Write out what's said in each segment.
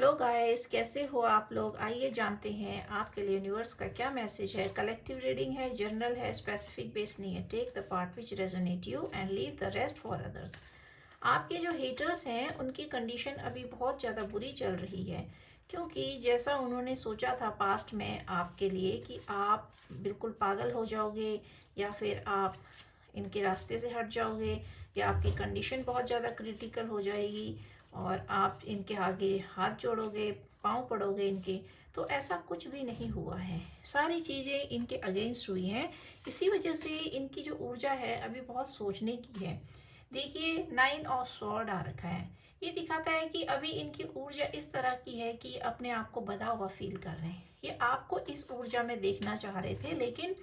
Hello guys, कैसे हो आप लोग। आइए जानते हैं आपके लिए यूनिवर्स का क्या मैसेज है। कलेक्टिव रीडिंग है, जनरल है, स्पेसिफिक बेस नहीं है। Take the part which resonate you and leave the rest for others. आपके जो हेटर्स हैं उनकी कंडीशन अभी बहुत ज़्यादा बुरी चल रही है, क्योंकि जैसा उन्होंने सोचा था पास्ट में आपके लिए कि आप बिल्कुल पागल हो जाओगे या फिर आप इनके रास्ते से हट जाओगे या आपकी कंडीशन बहुत ज़्यादा क्रिटिकल हो जाएगी और आप इनके आगे हाथ जोड़ोगे, पाँव पड़ोगे इनके। तो ऐसा कुछ भी नहीं हुआ है, सारी चीज़ें इनके अगेंस्ट हुई हैं। इसी वजह से इनकी जो ऊर्जा है अभी बहुत सोचने की है। देखिए, 9 ऑफ स्वॉर्ड आ रखा है। ये दिखाता है कि अभी इनकी ऊर्जा इस तरह की है कि अपने आप को बंधा हुआ फील कर रहे हैं। ये आपको इस ऊर्जा में देखना चाह रहे थे, लेकिन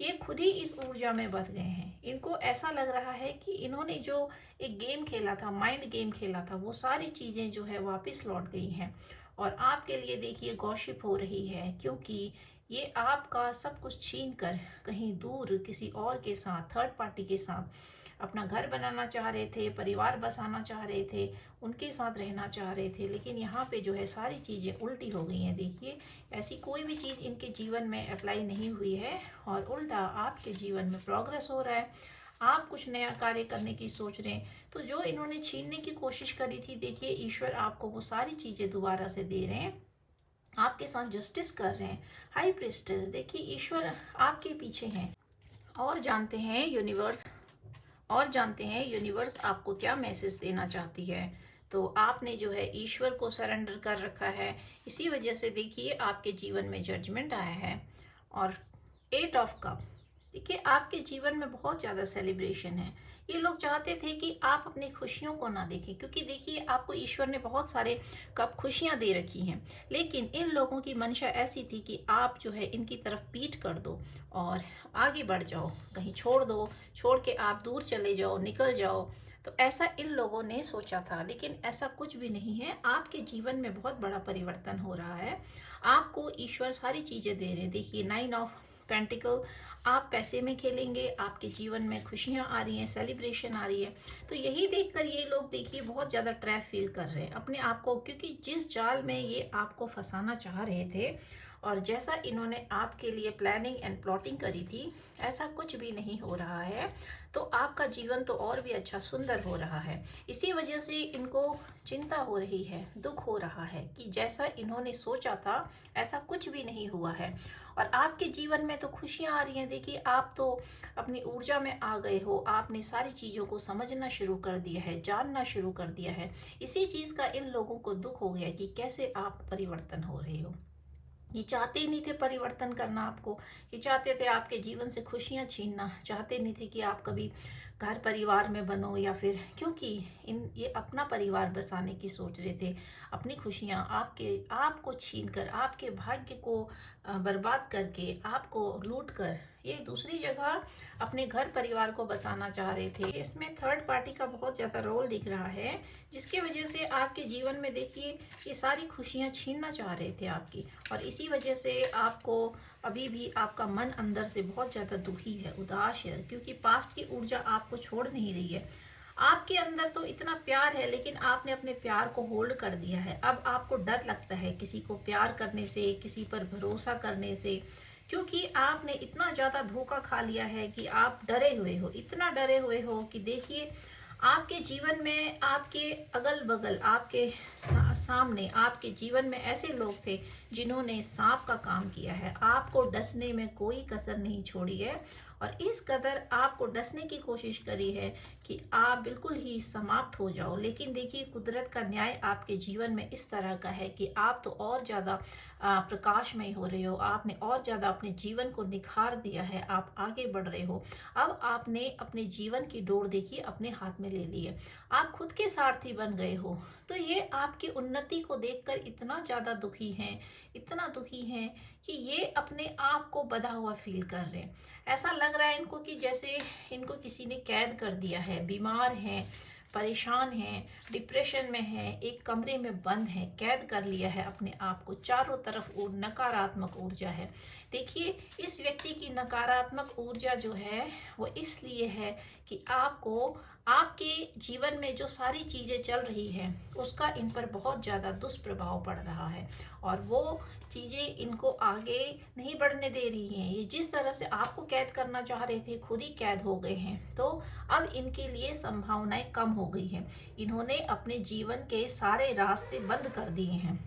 ये खुद ही इस ऊर्जा में बंध गए हैं। इनको ऐसा लग रहा है कि इन्होंने जो एक गेम खेला था, माइंड गेम खेला था, वो सारी चीज़ें जो है वापस लौट गई हैं। और आपके लिए देखिए गॉसिप हो रही है, क्योंकि ये आपका सब कुछ छीन कर कहीं दूर किसी और के साथ, थर्ड पार्टी के साथ अपना घर बनाना चाह रहे थे, परिवार बसाना चाह रहे थे, उनके साथ रहना चाह रहे थे। लेकिन यहाँ पे जो है सारी चीज़ें उल्टी हो गई हैं। देखिए, ऐसी कोई भी चीज़ इनके जीवन में अप्लाई नहीं हुई है और उल्टा आपके जीवन में प्रोग्रेस हो रहा है। आप कुछ नया कार्य करने की सोच रहे हैं। तो जो इन्होंने छीनने की कोशिश करी थी, देखिए ईश्वर आपको वो सारी चीज़ें दोबारा से दे रहे हैं, आपके साथ जस्टिस कर रहे हैं। हाई प्रिस्टेस, देखिए ईश्वर आपके पीछे हैं। और जानते हैं यूनिवर्स और जानते हैं यूनिवर्स आपको क्या मैसेज देना चाहती है। तो आपने जो है ईश्वर को सरेंडर कर रखा है, इसी वजह से देखिए आपके जीवन में जजमेंट आया है। और 8 ऑफ कप, देखिए आपके जीवन में बहुत ज़्यादा सेलिब्रेशन है। ये लोग चाहते थे कि आप अपनी खुशियों को ना देखें, क्योंकि देखिए आपको ईश्वर ने बहुत सारे कप खुशियां दे रखी हैं। लेकिन इन लोगों की मंशा ऐसी थी कि आप जो है इनकी तरफ पीठ कर दो और आगे बढ़ जाओ, कहीं छोड़ दो, छोड़ के आप दूर चले जाओ, निकल जाओ। तो ऐसा इन लोगों ने सोचा था, लेकिन ऐसा कुछ भी नहीं है। आपके जीवन में बहुत बड़ा परिवर्तन हो रहा है। आपको ईश्वर सारी चीज़ें दे रहे हैं। देखिए 9 ऑफ पेंटिकल, आप पैसे में खेलेंगे, आपके जीवन में खुशियाँ आ रही हैं, सेलिब्रेशन आ रही है। तो यही देखकर ये लोग देखिए बहुत ज़्यादा ट्रैप फील कर रहे हैं अपने आप को, क्योंकि जिस जाल में ये आपको फंसाना चाह रहे थे और जैसा इन्होंने आपके लिए प्लानिंग एंड प्लॉटिंग करी थी, ऐसा कुछ भी नहीं हो रहा है। तो आपका जीवन तो और भी अच्छा सुंदर हो रहा है। इसी वजह से इनको चिंता हो रही है, दुख हो रहा है कि जैसा इन्होंने सोचा था ऐसा कुछ भी नहीं हुआ है। और आपके जीवन में तो खुशियाँ आ रही हैं। देखिए, आप तो अपनी ऊर्जा में आ गए हो, आपने सारी चीज़ों को समझना शुरू कर दिया है, जानना शुरू कर दिया है। इसी चीज़ का इन लोगों को दुख हो गया कि कैसे आप परिवर्तन हो रहे हो। ये चाहते ही नहीं थे परिवर्तन करना आपको। ये चाहते थे आपके जीवन से खुशियाँ छीनना, चाहते नहीं थे कि आप कभी घर परिवार में बनो, या फिर क्योंकि ये अपना परिवार बसाने की सोच रहे थे। अपनी खुशियाँ आपको छीन कर, आपके भाग्य को बर्बाद करके, आपको लूट कर ये दूसरी जगह अपने घर परिवार को बसाना चाह रहे थे। इसमें थर्ड पार्टी का बहुत ज़्यादा रोल दिख रहा है, जिसकी वजह से आपके जीवन में देखिए ये सारी खुशियाँ छीनना चाह रहे थे आपकी। और इसी वजह से आपको अभी भी आपका मन अंदर से बहुत ज़्यादा दुखी है, उदास है, क्योंकि पास्ट की ऊर्जा आपको छोड़ नहीं रही है। आपके अंदर तो इतना प्यार है, लेकिन आपने अपने प्यार को होल्ड कर दिया है। अब आपको डर लगता है किसी को प्यार करने से, किसी पर भरोसा करने से, क्योंकि आपने इतना ज़्यादा धोखा खा लिया है कि आप डरे हुए हो, इतना डरे हुए हो कि देखिए आपके जीवन में, आपके अगल बगल, आपके सामने, आपके जीवन में ऐसे लोग थे जिन्होंने सांप का काम किया है, आपको डसने में कोई कसर नहीं छोड़ी है। और इस कदर आपको डसने की कोशिश करी है कि आप बिल्कुल ही समाप्त हो जाओ। लेकिन देखिए कुदरत का न्याय आपके जीवन में इस तरह का है कि आप तो और ज़्यादा प्रकाशमय हो रहे हो, आपने और ज़्यादा अपने जीवन को निखार दिया है, आप आगे बढ़ रहे हो। अब आपने अपने जीवन की डोर देखिए अपने हाथ में ले ली है, आप खुद के सारथी बन गए हो। तो ये आपकी उन्नति को देखकर इतना ज़्यादा दुखी हैं, इतना दुखी हैं कि ये अपने आप को बंधा हुआ फील कर रहे हैं। ऐसा लग रहा है इनको कि जैसे इनको किसी ने कैद कर दिया है, बीमार हैं, परेशान हैं, डिप्रेशन में हैं, एक कमरे में बंद हैं, कैद कर लिया है अपने आप को। चारों तरफ नकारात्मक ऊर्जा है। देखिए, इस व्यक्ति की नकारात्मक ऊर्जा जो है वो इसलिए है कि आपको आपके जीवन में जो सारी चीज़ें चल रही हैं उसका इन पर बहुत ज़्यादा दुष्प्रभाव पड़ रहा है, और वो चीज़ें इनको आगे नहीं बढ़ने दे रही हैं। ये जिस तरह से आपको कैद करना चाह रहे थे खुद ही कैद हो गए हैं, तो अब इनके लिए संभावनाएं कम हो गई हैं। इन्होंने अपने जीवन के सारे रास्ते बंद कर दिए हैं,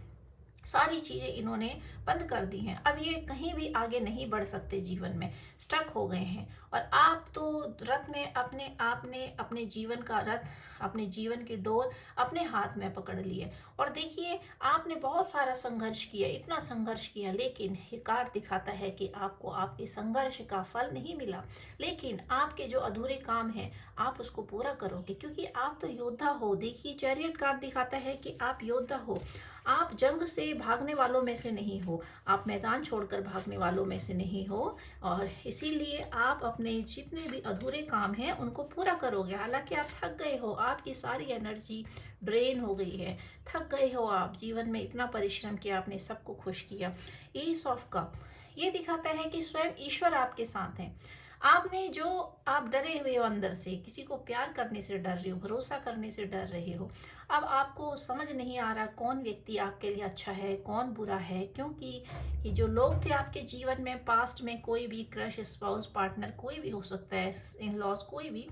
सारी चीज़ें इन्होंने बंद कर दी हैं। अब ये कहीं भी आगे नहीं बढ़ सकते, जीवन में स्टक हो गए हैं। और आप तो रथ में अपने आपने अपने जीवन का रथ, अपने जीवन की डोर अपने हाथ में पकड़ ली है। और देखिए, आपने बहुत सारा संघर्ष किया, इतना संघर्ष किया, लेकिन ये कार्ड दिखाता है कि आपको आपके संघर्ष का फल नहीं मिला। लेकिन आपके जो अधूरे काम हैं आप उसको पूरा करोगे, क्योंकि आप तो योद्धा हो। देखिए, चैरियट कार्ड दिखाता है कि आप योद्धा हो। आप जंग से भागने वालों में से नहीं हो, आप मैदान छोड़कर भागने वालों में से नहीं हो, और इसीलिए आप अपने जितने भी अधूरे काम हैं उनको पूरा करोगे। हालांकि आप थक गए हो, आपकी सारी एनर्जी ड्रेन हो गई है, थक गए हो आप, जीवन में इतना परिश्रम किया, आपने सबको खुश किया। एस ऑफ कप ये दिखाता है कि स्वयं ईश्वर आपके साथ हैं। आपने जो, आप डरे हुए हो अंदर से, किसी को प्यार करने से डर रहे हो, भरोसा करने से डर रहे हो। अब आपको समझ नहीं आ रहा कौन व्यक्ति आपके लिए अच्छा है, कौन बुरा है, क्योंकि ये जो लोग थे आपके जीवन में पास्ट में, कोई भी क्रश, स्पाउस, पार्टनर कोई भी हो सकता है, इन लॉज कोई भी,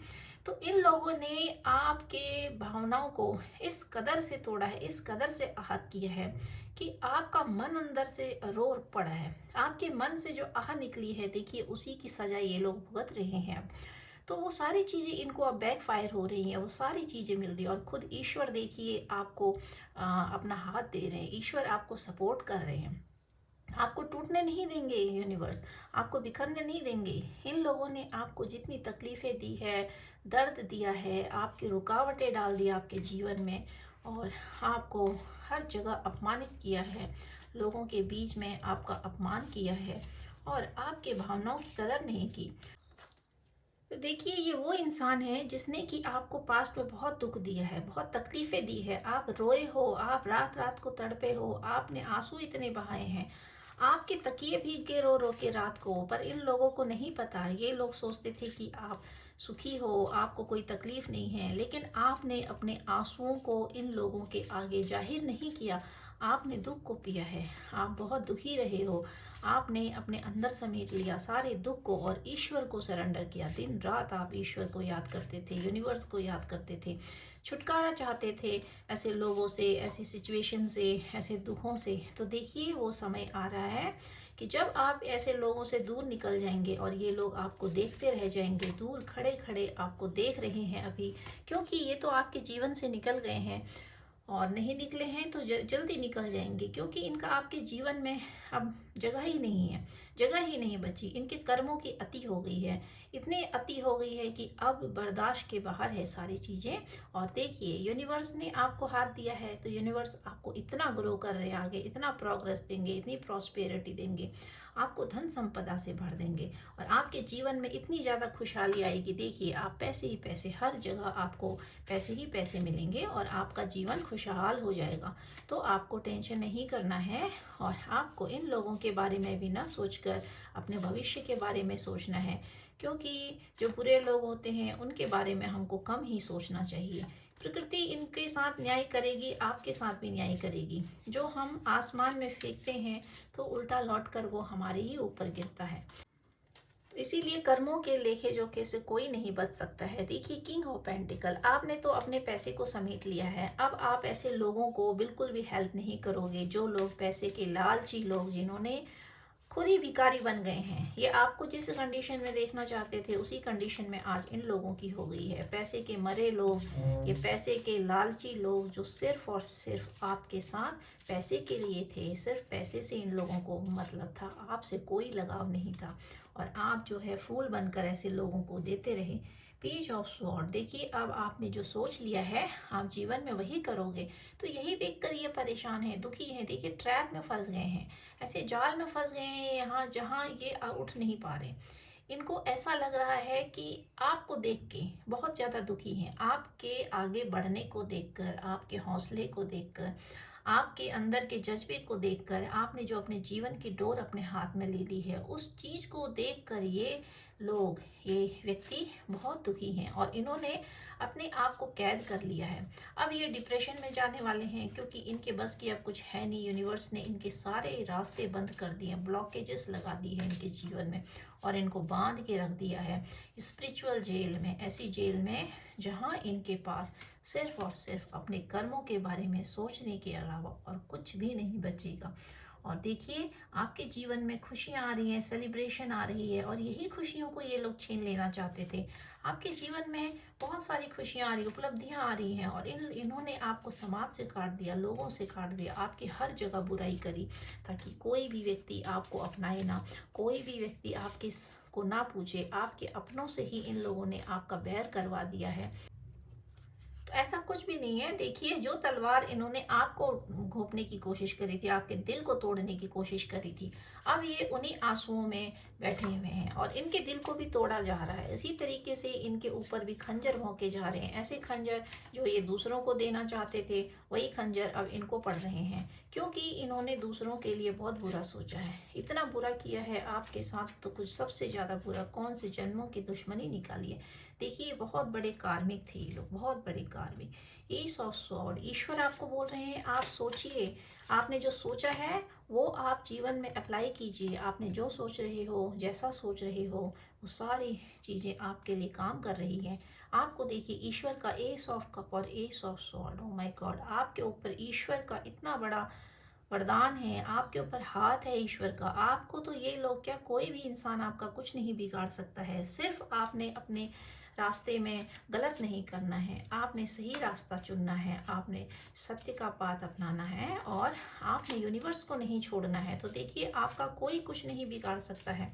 तो इन लोगों ने आपके भावनाओं को इस कदर से तोड़ा है, इस कदर से आहत किया है कि आपका मन अंदर से रो पड़ा है। आपके मन से जो आह निकली है, देखिए उसी की सजा ये लोग भुगत रहे हैं अब। तो वो सारी चीज़ें इनको अब बैक फायर हो रही हैं, वो सारी चीज़ें मिल रही हैं। और खुद ईश्वर देखिए आपको अपना हाथ दे रहे हैं, ईश्वर आपको सपोर्ट कर रहे हैं, आपको टूटने नहीं देंगे यूनिवर्स, आपको बिखरने नहीं देंगे। इन लोगों ने आपको जितनी तकलीफ़ें दी है, दर्द दिया है, आपकी रुकावटें डाल दी आपके जीवन में, और आपको हर जगह अपमानित किया है, लोगों के बीच में आपका अपमान किया है, और आपके भावनाओं की कदर नहीं की। तो देखिए, ये वो इंसान है जिसने कि आपको पास्ट में बहुत दुख दिया है, बहुत तकलीफें दी है। आप रोए हो, आप रात रात को तड़पे हो, आपने आंसू इतने बहाए हैं, आपके तकिए भीग के रो रो के रात को। पर इन लोगों को नहीं पता, ये लोग सोचते थे कि आप सुखी हो, आपको कोई तकलीफ नहीं है, लेकिन आपने अपने आंसुओं को इन लोगों के आगे जाहिर नहीं किया। आपने दुख को पिया है, आप बहुत दुखी रहे हो, आपने अपने अंदर समेट लिया सारे दुख को और ईश्वर को सरेंडर किया। दिन रात आप ईश्वर को याद करते थे, यूनिवर्स को याद करते थे, छुटकारा चाहते थे ऐसे लोगों से, ऐसी सिचुएशन से, ऐसे दुखों से। तो देखिए, वो समय आ रहा है कि जब आप ऐसे लोगों से दूर निकल जाएंगे और ये लोग आपको देखते रह जाएंगे, दूर खड़े खड़े आपको देख रहे हैं अभी, क्योंकि ये तो आपके जीवन से निकल गए हैं, और नहीं निकले हैं तो जल्दी निकल जाएंगे, क्योंकि इनका आपके जीवन में अब जगह ही नहीं है, जगह ही नहीं बची। इनके कर्मों की अति हो गई है, इतनी अति हो गई है कि अब बर्दाश्त के बाहर है सारी चीज़ें। और देखिए, यूनिवर्स ने आपको हाथ दिया है, तो यूनिवर्स आपको इतना ग्रो कर रहे हैं आगे, इतना प्रोग्रेस देंगे, इतनी प्रॉस्पेरिटी देंगे, आपको धन संपदा से भर देंगे, और आपके जीवन में इतनी ज़्यादा खुशहाली आएगी। देखिए, आप पैसे ही पैसे, हर जगह आपको पैसे ही पैसे मिलेंगे, और आपका जीवन खुशहाल हो जाएगा। तो आपको टेंशन नहीं करना है, और आपको इन लोगों के बारे में भी ना सोचकर अपने भविष्य के बारे में सोचना है, क्योंकि जो बुरे लोग होते हैं उनके बारे में हमको कम ही सोचना चाहिए। प्रकृति इनके साथ न्याय करेगी, आपके साथ भी न्याय करेगी। जो हम आसमान में फेंकते हैं तो उल्टा लौट कर वो हमारे ही ऊपर गिरता है। तो इसीलिए कर्मों के लेखे जोखे से कोई नहीं बच सकता है। देखिए, किंग ऑफ पेंटिकल, आपने तो अपने पैसे को समेट लिया है, अब आप ऐसे लोगों को बिल्कुल भी हेल्प नहीं करोगे, जो लोग पैसे के लालची लोग, जिन्होंने खुद ही भिखारी बन गए हैं। ये आपको जिस कंडीशन में देखना चाहते थे उसी कंडीशन में आज इन लोगों की हो गई है। पैसे के मरे लोग, ये पैसे के लालची लोग, जो सिर्फ और सिर्फ आपके साथ पैसे के लिए थे, सिर्फ पैसे से इन लोगों को मतलब था, आपसे कोई लगाव नहीं था, और आप जो है फूल बनकर ऐसे लोगों को देते रहे। पेज ऑफ स्वॉर्ड, देखिए अब आपने जो सोच लिया है आप जीवन में वही करोगे। तो यही देखकर ये परेशान है, दुखी है। देखिए, ट्रैप में फंस गए हैं, ऐसे जाल में फंस गए हैं यहाँ जहाँ ये उठ नहीं पा रहे। इनको ऐसा लग रहा है कि आपको देख के बहुत ज़्यादा दुखी हैं, आपके आगे बढ़ने को देखकर, आपके हौसले को देखकर, आपके अंदर के जज्बे को देखकर, आपने जो अपने जीवन की डोर अपने हाथ में ले ली है, उस चीज़ को देखकर ये लोग, ये व्यक्ति बहुत दुखी हैं और इन्होंने अपने आप को कैद कर लिया है। अब ये डिप्रेशन में जाने वाले हैं क्योंकि इनके बस की अब कुछ है नहीं। यूनिवर्स ने इनके सारे रास्ते बंद कर दिए, ब्लॉकेजेस लगा दिए हैं इनके जीवन में और इनको बांध के रख दिया है स्पिरिचुअल जेल में, ऐसी जेल में जहाँ इनके पास सिर्फ और सिर्फ अपने कर्मों के बारे में सोचने के अलावा और कुछ भी नहीं बचेगा। और देखिए, आपके जीवन में खुशियाँ आ रही हैं, सेलिब्रेशन आ रही है और यही खुशियों को ये लोग छीन लेना चाहते थे। आपके जीवन में बहुत सारी खुशियाँ आ रही, उपलब्धियाँ आ रही हैं और इन्होंने आपको समाज से काट दिया, लोगों से काट दिया, आपकी हर जगह बुराई करी ताकि कोई भी व्यक्ति आपको अपनाए ना, कोई भी व्यक्ति आपके को ना पूछे। आपके अपनों से ही इन लोगों ने आपका बैर करवा दिया है। तो ऐसा कुछ भी नहीं है। देखिए, जो तलवार इन्होंने आपको घोंपने की कोशिश करी थी, आपके दिल को तोड़ने की कोशिश करी थी, अब ये उन्हीं आंसुओं में बैठे हुए हैं और इनके दिल को भी तोड़ा जा रहा है। इसी तरीके से इनके ऊपर भी खंजर भोंके जा रहे हैं। ऐसे खंजर जो ये दूसरों को देना चाहते थे, वही खंजर अब इनको पड़ रहे हैं क्योंकि इन्होंने दूसरों के लिए बहुत बुरा सोचा है। इतना बुरा किया है आपके साथ तो कुछ सबसे ज़्यादा बुरा कौन से जन्मों की दुश्मनी निकाली है। देखिए, बहुत बड़े कार्मिक थे ये लोग, बहुत बड़े कार्मिक। ईस ऑफ सॉर्ड, ईश्वर आपको बोल रहे हैं आप सोचिए, आपने जो सोचा है वो आप जीवन में अप्लाई कीजिए। आपने जो सोच रहे हो, जैसा सोच रहे हो, वो सारी चीज़ें आपके लिए काम कर रही हैं। आपको देखिए, ईश्वर का एस ऑफ कप और S of sword, oh my God, आपके ऊपर ईश्वर का इतना बड़ा वरदान है, आपके ऊपर हाथ है ईश्वर का। आपको तो ये लोग क्या, कोई भी इंसान आपका कुछ नहीं बिगाड़ सकता है। सिर्फ आपने अपने रास्ते में गलत नहीं करना है, आपने सही रास्ता चुनना है, आपने सत्य का पाथ अपनाना है और आपने यूनिवर्स को नहीं छोड़ना है। तो देखिए, आपका कोई कुछ नहीं बिगाड़ सकता है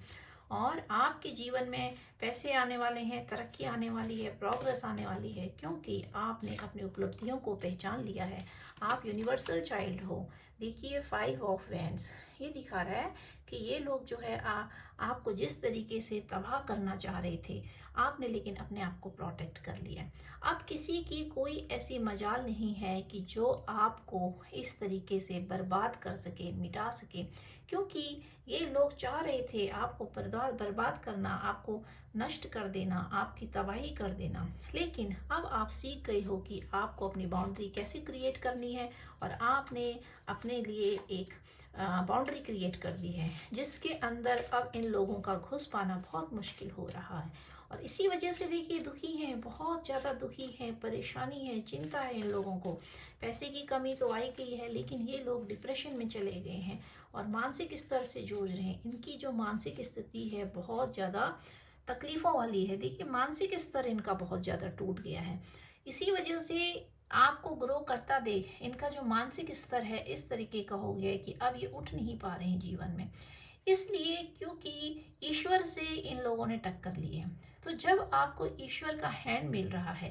और आपके जीवन में पैसे आने वाले हैं, तरक्की आने वाली है, प्रोग्रेस आने वाली है क्योंकि आपने अपनी उपलब्धियों को पहचान लिया है। आप यूनिवर्सल चाइल्ड हो। देखिए, 5 ऑफ वैंड्स ये दिखा रहा है कि ये लोग जो है आपको जिस तरीके से तबाह करना चाह रहे थे, आपने लेकिन अपने आप को प्रोटेक्ट कर लिया। अब किसी की कोई ऐसी मजाल नहीं है कि जो आपको इस तरीके से बर्बाद कर सके, मिटा सके, क्योंकि ये लोग चाह रहे थे आपको बर्बाद करना, आपको नष्ट कर देना, आपकी तबाही कर देना। लेकिन अब आप सीख गए हो कि आपको अपनी बाउंड्री कैसे क्रिएट करनी है और आपने अपने लिए एक बाउंड्री क्रिएट कर दी है जिसके अंदर अब इन लोगों का घुस पाना बहुत मुश्किल हो रहा है। और इसी वजह से देखिए, दुखी हैं, बहुत ज़्यादा दुखी हैं, परेशानी है, चिंता है इन लोगों को। पैसे की कमी तो आई गई है लेकिन ये लोग डिप्रेशन में चले गए हैं और मानसिक स्तर से जूझ रहे हैं। इनकी जो मानसिक स्थिति है बहुत ज़्यादा तकलीफ़ों वाली है। देखिए, मानसिक स्तर इनका बहुत ज़्यादा टूट गया है। इसी वजह से आपको ग्रो करता देख इनका जो मानसिक स्तर है इस तरीके का हो गया है कि अब ये उठ नहीं पा रहे हैं जीवन में, इसलिए क्योंकि ईश्वर से इन लोगों ने टक्कर ली है। तो जब आपको ईश्वर का हैंड मिल रहा है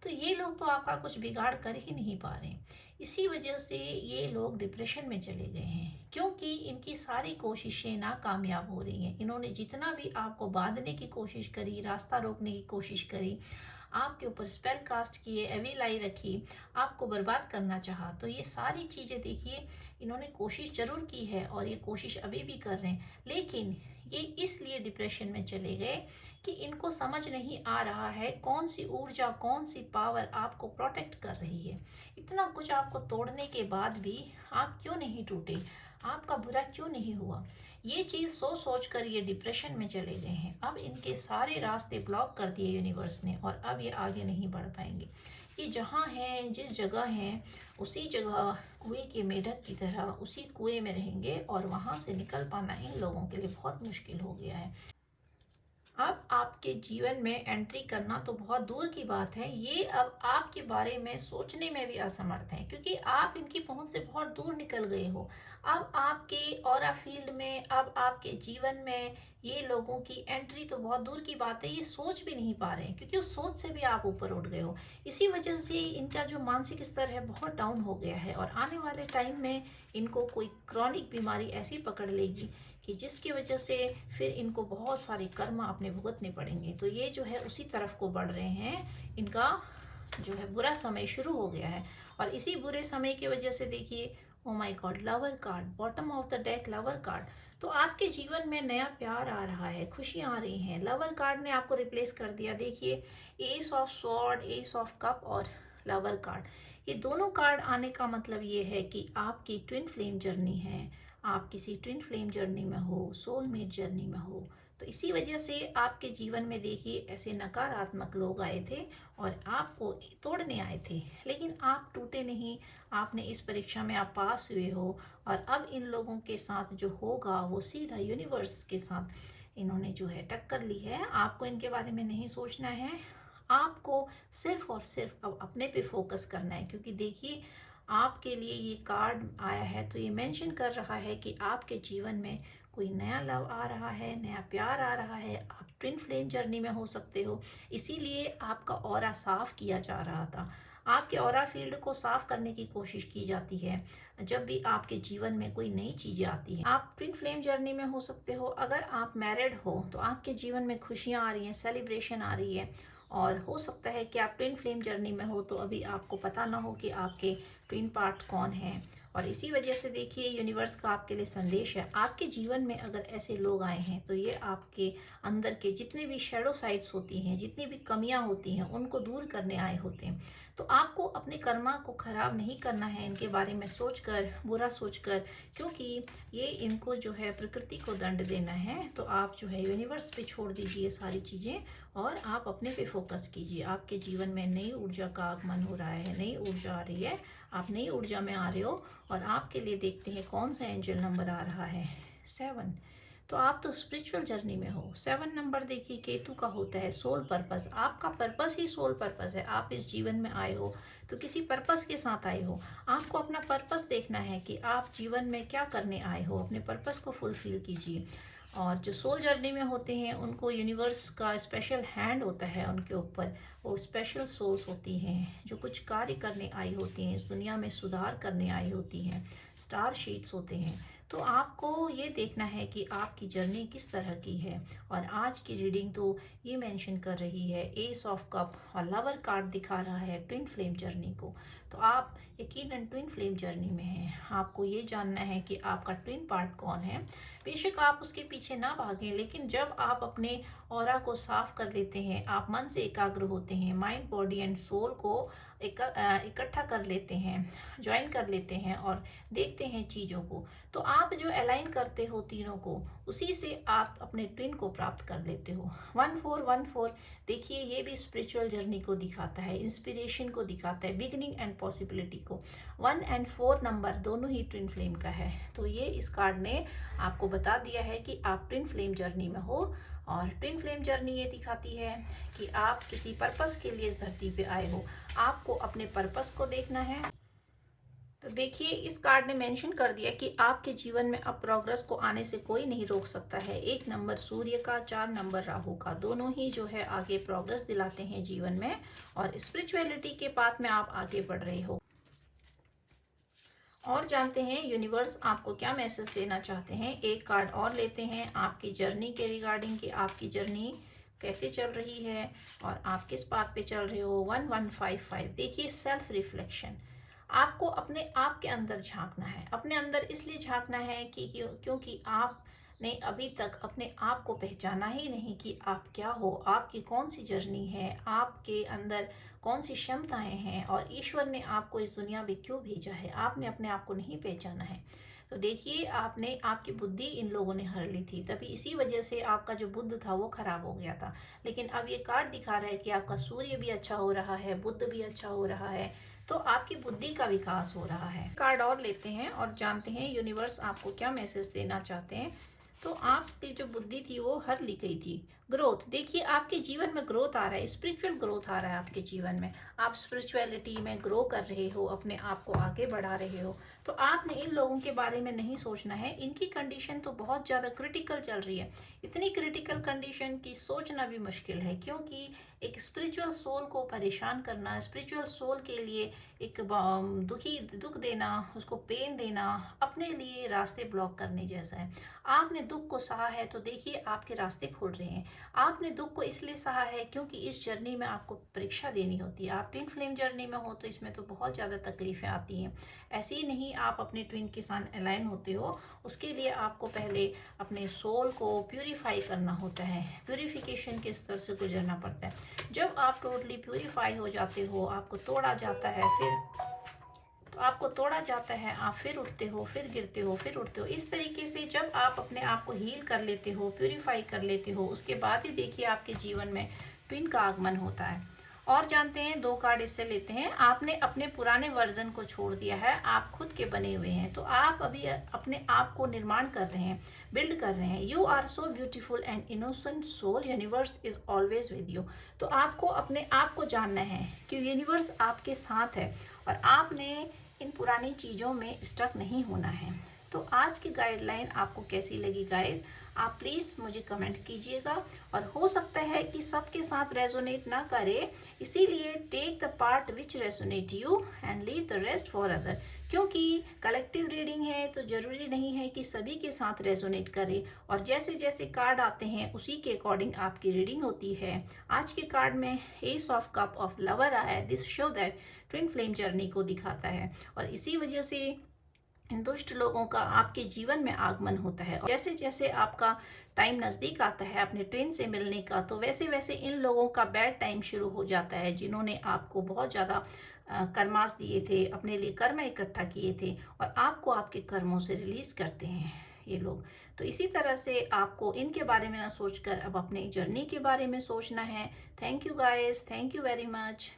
तो ये लोग तो आपका कुछ बिगाड़ कर ही नहीं पा रहे। इसी वजह से ये लोग डिप्रेशन में चले गए हैं क्योंकि इनकी सारी कोशिशें नाकामयाब हो रही हैं। इन्होंने जितना भी आपको बांधने की कोशिश करी, रास्ता रोकने की कोशिश करी, आपके ऊपर स्पेल कास्ट किए, एविल आई रखी, आपको बर्बाद करना चाहा, तो ये सारी चीज़ें देखिए, इन्होंने कोशिश जरूर की है और ये कोशिश अभी भी कर रहे हैं। लेकिन ये इसलिए डिप्रेशन में चले गए कि इनको समझ नहीं आ रहा है कौन सी ऊर्जा, कौन सी पावर आपको प्रोटेक्ट कर रही है। इतना कुछ आपको तोड़ने के बाद भी आप क्यों नहीं टूटे, आपका बुरा क्यों नहीं हुआ, ये चीज़ सोच सोच कर ये डिप्रेशन में चले गए हैं। अब इनके सारे रास्ते ब्लॉक कर दिए यूनिवर्स ने और अब ये आगे नहीं बढ़ पाएंगे। ये जहाँ हैं, जिस जगह हैं, उसी जगह कुएं के मेढक की तरह उसी कुएं में रहेंगे और वहाँ से निकल पाना इन लोगों के लिए बहुत मुश्किल हो गया है। अब आपके जीवन में एंट्री करना तो बहुत दूर की बात है, ये अब आपके बारे में सोचने में भी असमर्थ हैं क्योंकि आप इनकी पहुंच से बहुत दूर निकल गए हो। अब आपके ऑरा फील्ड में, अब आपके जीवन में ये लोगों की एंट्री तो बहुत दूर की बात है, ये सोच भी नहीं पा रहे हैं क्योंकि उस सोच से भी आप ऊपर उठ गए हो। इसी वजह से इनका जो मानसिक स्तर है बहुत डाउन हो गया है और आने वाले टाइम में इनको कोई क्रॉनिक बीमारी ऐसी पकड़ लेगी कि जिसकी वजह से फिर इनको बहुत सारे कर्म अपने भुगतने पड़ेंगे। तो ये जो है उसी तरफ को बढ़ रहे हैं, इनका जो है बुरा समय शुरू हो गया है और इसी बुरे समय की वजह से देखिए oh my God, lover card, bottom of the deck lover card. तो आपके जीवन में नया प्यार आ रहा है, खुशियां आ रही हैं। लवर कार्ड ने आपको रिप्लेस कर दिया। देखिए, S of sword, S of cup और लवर कार्ड, ये दोनों कार्ड आने का मतलब ये है कि आपकी ट्विन फ्लेम जर्नी है। आप किसी ट्विन फ्लेम जर्नी में हो, सोलमेट जर्नी में हो। तो इसी वजह से आपके जीवन में देखिए ऐसे नकारात्मक लोग आए थे और आपको तोड़ने आए थे, लेकिन आप टूटे नहीं। आपने इस परीक्षा में आप पास हुए हो और अब इन लोगों के साथ जो होगा वो सीधा यूनिवर्स के साथ इन्होंने जो है टक्कर ली है। आपको इनके बारे में नहीं सोचना है, आपको सिर्फ और सिर्फ अब अपने पे फोकस करना है। क्योंकि देखिए, आपके लिए ये कार्ड आया है तो ये मेंशन कर रहा है कि आपके जीवन में कोई नया लव आ रहा है, नया प्यार आ रहा है। आप ट्विन फ्लेम जर्नी में हो सकते हो, इसीलिए आपका ऑरा साफ किया जा रहा था। आपके ऑरा फील्ड को साफ करने की कोशिश की जाती है जब भी आपके जीवन में कोई नई चीजें आती हैं। आप ट्विन फ्लेम जर्नी में हो सकते हो। अगर आप मैरिड हो तो आपके जीवन में खुशियां आ रही हैं, सेलिब्रेशन आ रही है। और हो सकता है कि आप ट्विन फ्लेम जर्नी में हो तो अभी आपको पता ना हो कि आपके ट्विन पार्ट कौन है। और इसी वजह से देखिए, यूनिवर्स का आपके लिए संदेश है। आपके जीवन में अगर ऐसे लोग आए हैं तो ये आपके अंदर के जितने भी शैडो साइड्स होती हैं, जितनी भी कमियां होती हैं, उनको दूर करने आए होते हैं। तो आपको अपने कर्मा को खराब नहीं करना है इनके बारे में सोचकर, बुरा सोचकर, क्योंकि ये इनको जो है प्रकृति को दंड देना है। तो आप जो है यूनिवर्स पे छोड़ दीजिए सारी चीज़ें और आप अपने पे फोकस कीजिए। आपके जीवन में नई ऊर्जा का आगमन हो रहा है, नई ऊर्जा आ रही है, आप नई ऊर्जा में आ रहे हो। और आपके लिए देखते हैं कौन सा एंजल नंबर आ रहा है, 7। तो आप तो स्पिरिचुअल जर्नी में हो। 7 नंबर देखिए केतु का होता है सोल पर्पस। आपका पर्पस ही सोल पर्पस है। आप इस जीवन में आए हो तो किसी पर्पस के साथ आए हो। आपको अपना पर्पस देखना है कि आप जीवन में क्या करने आए हो। अपने पर्पस को फुलफिल कीजिए। और जो सोल जर्नी में होते हैं उनको यूनिवर्स का स्पेशल हैंड होता है उनके ऊपर। वो स्पेशल सोल्स होती हैं जो कुछ कार्य करने आई होती हैं, इस दुनिया में सुधार करने आई होती हैं। स्टार शीट्स होते हैं। तो आपको ये देखना है कि आपकी जर्नी किस तरह की है। और आज की रीडिंग तो ये मेंशन कर रही है एस ऑफ कप और लवर कार्ड दिखा रहा है ट्विन फ्लेम जर्नी को। तो आप यकीनन ट्विन फ्लेम जर्नी में हैं। आपको ये जानना है कि आपका ट्विन पार्ट कौन है। बेशक आप उसके पीछे ना भागें, लेकिन जब आप अपने ऑरा को साफ कर लेते हैं, आप मन से एकाग्र होते हैं, माइंड बॉडी एंड सोल को इकट्ठा कर लेते हैं, ज्वाइन कर लेते हैं और देखते हैं चीज़ों को, तो आप जो अलाइन करते हो तीनों को, उसी से आप अपने ट्विन को प्राप्त कर लेते हो। 1414 देखिए, ये भी स्पिरिचुअल जर्नी को दिखाता है, इंस्पिरेशन को दिखाता है, बिगिनिंग एंड पॉसिबिलिटी को। 1 और 4 नंबर दोनों ही ट्विन फ्लेम का है। तो ये इस कार्ड ने आपको बता दिया है कि आप ट्विन फ्लेम जर्नी में हो। और ट्विन फ्लेम जर्नी ये दिखाती है कि आप किसी पर्पस के लिए इस धरती पे आए हो। आपको अपने पर्पस को देखना है। तो देखिए, इस कार्ड ने मेंशन कर दिया कि आपके जीवन में अब प्रोग्रेस को आने से कोई नहीं रोक सकता है। 1 नंबर सूर्य का, 4 नंबर राहु का, दोनों ही जो है आगे प्रोग्रेस दिलाते हैं जीवन में। और स्पिरिचुअलिटी के पाथ में आप आगे बढ़ रहे हो। और जानते हैं यूनिवर्स आपको क्या मैसेज देना चाहते हैं। एक कार्ड और लेते हैं आपकी जर्नी के रिगार्डिंग कि आपकी जर्नी कैसे चल रही है और आप किस पाथ पे चल रहे हो। 1155 देखिए, सेल्फ रिफ्लेक्शन। आपको अपने आप के अंदर झांकना है। अपने अंदर इसलिए झांकना है कि क्योंकि आपने अभी तक अपने आप को पहचाना ही नहीं कि आप क्या हो, आपकी कौन सी जर्नी है, आपके अंदर कौन सी क्षमताएं हैं और ईश्वर ने आपको इस दुनिया में क्यों भेजा है। आपने अपने आप को नहीं पहचाना है। तो देखिए, आपने आपकी बुद्धि इन लोगों ने हर ली थी, तभी इसी वजह से आपका जो बुद्ध था वो खराब हो गया था। लेकिन अब ये कार्ड दिखा रहा है कि आपका सूर्य भी अच्छा हो रहा है, बुद्ध भी अच्छा हो रहा है, तो आपकी बुद्धि का विकास हो रहा है। कार्ड और लेते हैं और जानते हैं यूनिवर्स आपको क्या मैसेज देना चाहते हैं। तो आपकी जो बुद्धि थी वो हर ली गई थी। ग्रोथ देखिए, आपके जीवन में ग्रोथ आ रहा है, स्पिरिचुअल ग्रोथ आ रहा है आपके जीवन में। आप स्पिरिचुअलिटी में ग्रो कर रहे हो, अपने आप को आगे बढ़ा रहे हो। तो आपने इन लोगों के बारे में नहीं सोचना है। इनकी कंडीशन तो बहुत ज़्यादा क्रिटिकल चल रही है, इतनी क्रिटिकल कंडीशन की सोचना भी मुश्किल है। क्योंकि एक स्पिरिचुअल सोल को परेशान करना, स्पिरिचुअल सोल के लिए एक दुख देना, उसको पेन देना, अपने लिए रास्ते ब्लॉक करने जैसा है। आपने दुख को सहा है तो देखिए आपके रास्ते खुल रहे हैं। आपने दुख को इसलिए सहा है क्योंकि इस जर्नी में आपको परीक्षा देनी होती है। आप ट्विन फ्लेम जर्नी में हो तो इसमें तो बहुत ज़्यादा तकलीफ़ें आती हैं। ऐसे ही नहीं आप अपने ट्विन के साथ अलाइन होते हो, उसके लिए आपको पहले अपने सोल को प्यूरीफाई करना होता है, प्यूरीफिकेशन के स्तर से गुजरना पड़ता है। जब आप टोटली प्यूरीफाई हो जाते हो, आपको तोड़ा जाता है, आपको तोड़ा जाता है, आप फिर उठते हो, फिर गिरते हो, फिर उठते हो। इस तरीके से जब आप अपने आप को हील कर लेते हो, प्यूरीफाई कर लेते हो, उसके बाद ही देखिए आपके जीवन में ट्विन का आगमन होता है। और जानते हैं, 2 कार्ड इससे लेते हैं। आपने अपने पुराने वर्जन को छोड़ दिया है, आप खुद के बने हुए हैं, तो आप अभी अपने आप को निर्माण कर रहे हैं, बिल्ड कर रहे हैं। You are so beautiful and innocent soul, universe is always with you. तो आपको अपने आप को जानना है कि यूनिवर्स आपके साथ है और आपने इन पुरानी चीज़ों में स्टक नहीं होना है। तो आज की गाइडलाइन आपको कैसी लगी गाइस, आप प्लीज़ मुझे कमेंट कीजिएगा। और हो सकता है कि सबके साथ रेजोनेट ना करे, इसीलिए take the part which resonate you and leave the rest for other. क्योंकि कलेक्टिव रीडिंग है तो ज़रूरी नहीं है कि सभी के साथ रेजोनेट करे, और जैसे जैसे कार्ड आते हैं उसी के अकॉर्डिंग आपकी रीडिंग होती है। आज के कार्ड में S of cup of lover आया है, this show that twin flame journey को दिखाता है, और इसी वजह से इन दुष्ट लोगों का आपके जीवन में आगमन होता है। और जैसे जैसे आपका टाइम नज़दीक आता है अपने ट्विन से मिलने का, तो वैसे वैसे इन लोगों का बैड टाइम शुरू हो जाता है, जिन्होंने आपको बहुत ज़्यादा कर्मास दिए थे, अपने लिए कर्म इकट्ठा किए थे, और आपको आपके कर्मों से रिलीज करते हैं ये लोग। तो इसी तरह से आपको इनके बारे में ना सोचकर अब अपने जर्नी के बारे में सोचना है। Thank you guys, thank you very much.